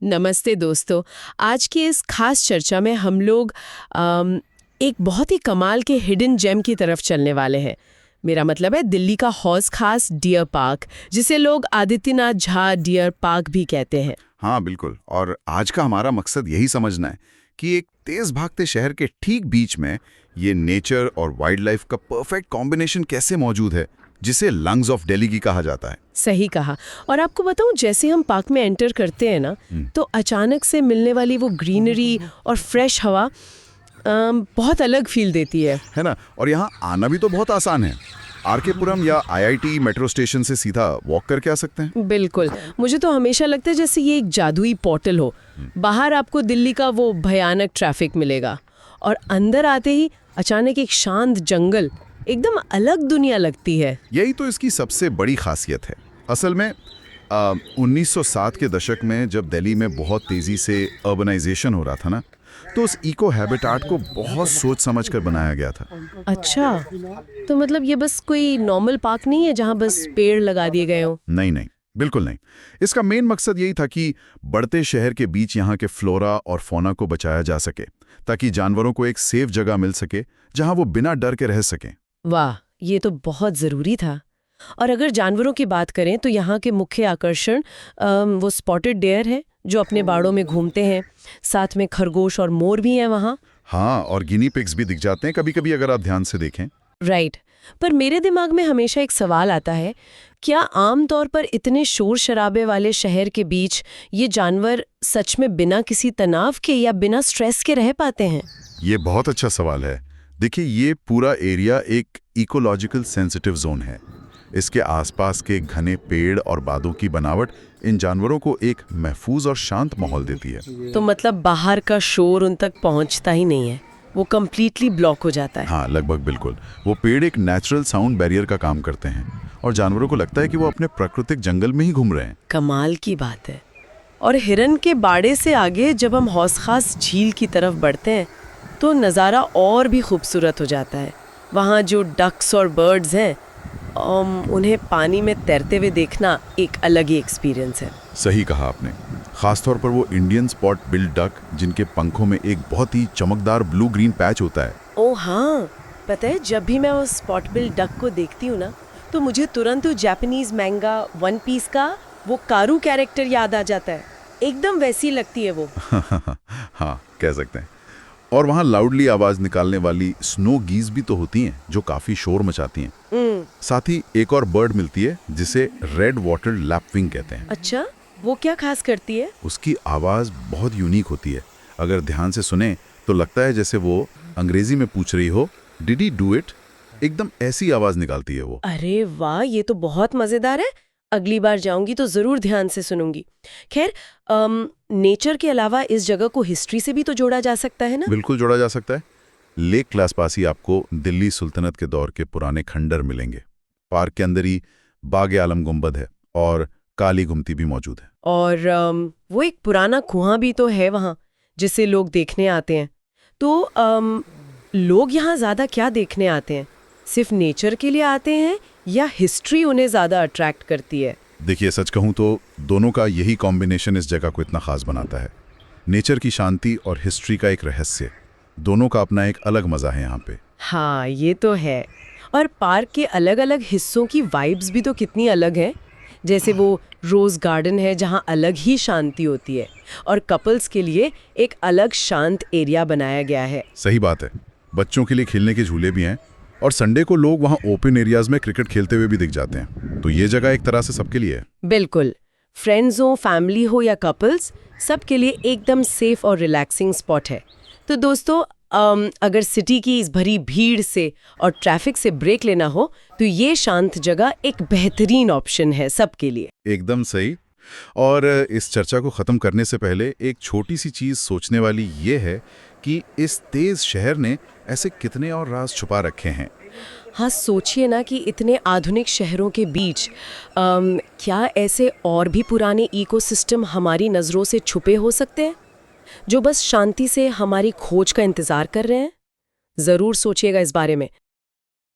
नमस्ते दोस्तों। आज की इस खास चर्चा में हम लोग एक बहुत ही कमाल के हिडन जेम की तरफ चलने वाले हैं। मेरा मतलब है दिल्ली का हौस खास डियर पार्क, जिसे लोग आदित्यनाथ झा डियर पार्क भी कहते हैं। हाँ बिल्कुल। और आज का हमारा मकसद यही समझना है कि एक तेज भागते शहर के ठीक बीच में ये नेचर और वाइल्ड लाइफ का परफेक्ट कॉम्बिनेशन कैसे मौजूद है, जिसे लंग्स ऑफ दिल्ली की कहा जाता है। सही कहा। और आपको बताऊं, जैसे हम पार्क में एंटर करते हैं ना, तो अचानक से मिलने वाली वो ग्रीनरी और फ्रेश हवा बहुत अलग फील देती है ना। और यहाँ आना भी तो बहुत आसान है। आरके पुरम या आईआईटी मेट्रो स्टेशन से सीधा वॉक करके आ सकते हैं। बिल्कुल। मुझे तो हमेशा लगता है जैसे ये एक जादुई पोर्टल हो। बाहर आपको दिल्ली का वो भयानक ट्रैफिक मिलेगा और अंदर आते ही अचानक एक शांत जंगल, एकदम अलग दुनिया लगती है। यही तो इसकी सबसे बड़ी खासियत है। असल में 1907 के दशक में जब दिल्ली में बहुत तेजी से अर्बनाइजेशन हो रहा था ना, तो उस इको हैबिटाट को बहुत सोच समझकर बनाया गया था। अच्छा, तो मतलब ये बस कोई नॉर्मल पार्क नहीं है जहाँ बस पेड़ लगा दिए गए हो? नहीं नहीं, बिल्कुल नहीं। इसका मेन मकसद यही था कि बढ़ते शहर के बीच यहाँ के फ्लोरा और फौना को बचाया जा सके, ताकि जानवरों को एक सेफ जगह मिल सके जहाँ वो बिना डर के रह सकें। वाह, ये तो बहुत ज़रूरी था। और अगर जानवरों की बात करें तो यहाँ के मुख्य आकर्षण वो स्पॉटेड डेयर है जो अपने बाड़ों में घूमते हैं। साथ में खरगोश और मोर भी हैं वहाँ। हाँ, और गिनी पिग्स भी दिख जाते हैं कभी कभी, अगर आप ध्यान से देखें। राइट। पर मेरे दिमाग में हमेशा एक सवाल आता है, क्या आम तौर पर इतने शोर शराबे वाले शहर के बीच ये जानवर सच में बिना किसी तनाव के या बिना स्ट्रेस के रह पाते हैं? ये बहुत अच्छा सवाल है। देखिए, ये पूरा एरिया एक इकोलॉजिकल सेंसिटिव जोन है। इसके आसपास के घने पेड़ और बादों की बनावट इन जानवरों को एक महफूज और शांत माहौल देती है। तो मतलब बाहर का शोर उन तक पहुंचता ही नहीं है, वो कंप्लीटली ब्लॉक हो जाता है। हाँ, लगभग बिल्कुल। वो पेड़ एक नेचुरल साउंड बैरियर का काम करते हैं और जानवरों को लगता है कि वो अपने प्राकृतिक जंगल में ही घूम रहे हैं। कमाल की बात है। और हिरन के बाड़े से आगे जब हम हौस खास झील की तरफ बढ़ते हैं तो नज़ारा और भी खूबसूरत हो जाता है। वहाँ जो डक्स और बर्ड्स हैं, उन्हें पानी में तैरते हुए देखना एक अलग ही एक्सपीरियंस है। सही कहा आपने। खासतौर पर वो इंडियन स्पॉट बिल्ड डक, जिनके पंखों में एक बहुत ही चमकदार ब्लू ग्रीन पैच होता है। ओ हाँ, पता है, जब भी मैं उस स्पॉट बिल्ड डक को देखती हूँ ना, तो मुझे तुरंत वो जापानीज मैंगा वन पीस का वो कारू कैरेक्टर याद आ जाता है। एकदम वैसी लगती है वो। हाँ, कह सकते हैं। और वहाँ लाउडली आवाज निकालने वाली स्नो गीज भी तो होती हैं, जो काफी शोर मचाती हैं। साथ ही एक और बर्ड मिलती है जिसे रेड वाटर लैपविंग कहते हैं। अच्छा, वो क्या खास करती है? उसकी आवाज बहुत यूनिक होती है। अगर ध्यान से सुने तो लगता है जैसे वो अंग्रेजी में पूछ रही हो, डिड ही डू इट। एकदम ऐसी आवाज निकालती है वो। अरे वाह, ये तो बहुत मजेदार है। अगली बार जाऊंगी तो जरूर ध्यान से सुनूंगी। खैर, नेचर के अलावा इस जगह को हिस्ट्री से भी तो जोड़ा जा सकता है ना? बिल्कुल जोड़ा जा सकता है। लेक क्लास पास ही आपको दिल्ली सुल्तनत के दौर के पुराने खंडर मिलेंगे। पार्क के अंदर ही बाग आलम गुंबद है और काली गुमती भी मौजूद है। और वो एक पुराना कुआं भी तो है वहाँ, जिसे लोग देखने आते हैं। तो लोग यहाँ ज्यादा क्या देखने आते हैं? सिर्फ नेचर के लिए आते हैं या हिस्ट्री उन्हें ज्यादा अट्रैक्ट करती है? देखिए, सच कहूँ तो दोनों का यही कॉम्बिनेशन इस जगह को इतना खास बनाता है। नेचर की शांति और हिस्ट्री का एक रहस्य, दोनों का अपना एक अलग मजा है यहाँ पे। हाँ, ये तो है। और पार्क के अलग अलग हिस्सों की वाइब्स भी तो कितनी अलग हैं। जैसे वो रोज गार्डन है जहाँ अलग ही शांति होती है, और कपल्स के लिए एक अलग शांत एरिया बनाया गया है। सही बात है। बच्चों के लिए खेलने के झूले भी हैं और संडे को लोग वहाँ ओपन एरियाज में क्रिकेट खेलते हुए भी दिख जाते हैं। तो ये जगह एक तरह से सबके लिए है। बिल्कुल। फ्रेंड्स हो, फैमिली हो या कपल्स, सबके लिए एकदम सेफ और रिलैक्सिंग स्पॉट है। तो दोस्तों, अगर सिटी की इस भरी भीड़ से और ट्रैफिक से ब्रेक लेना हो तो ये शांत जगह एक बेहतरीन ऑप्शन है सबके लिए। एकदम सही। और इस चर्चा को ख़त्म करने से पहले एक छोटी सी चीज़ सोचने वाली ये है कि इस तेज़ शहर ने ऐसे कितने और राज छुपा रखे हैं। हाँ, सोचिए ना कि इतने आधुनिक शहरों के बीच क्या ऐसे और भी पुराने इकोसिस्टम हमारी नज़रों से छुपे हो सकते हैं, जो बस शांति से हमारी खोज का इंतज़ार कर रहे हैं? ज़रूर सोचिएगा इस बारे में।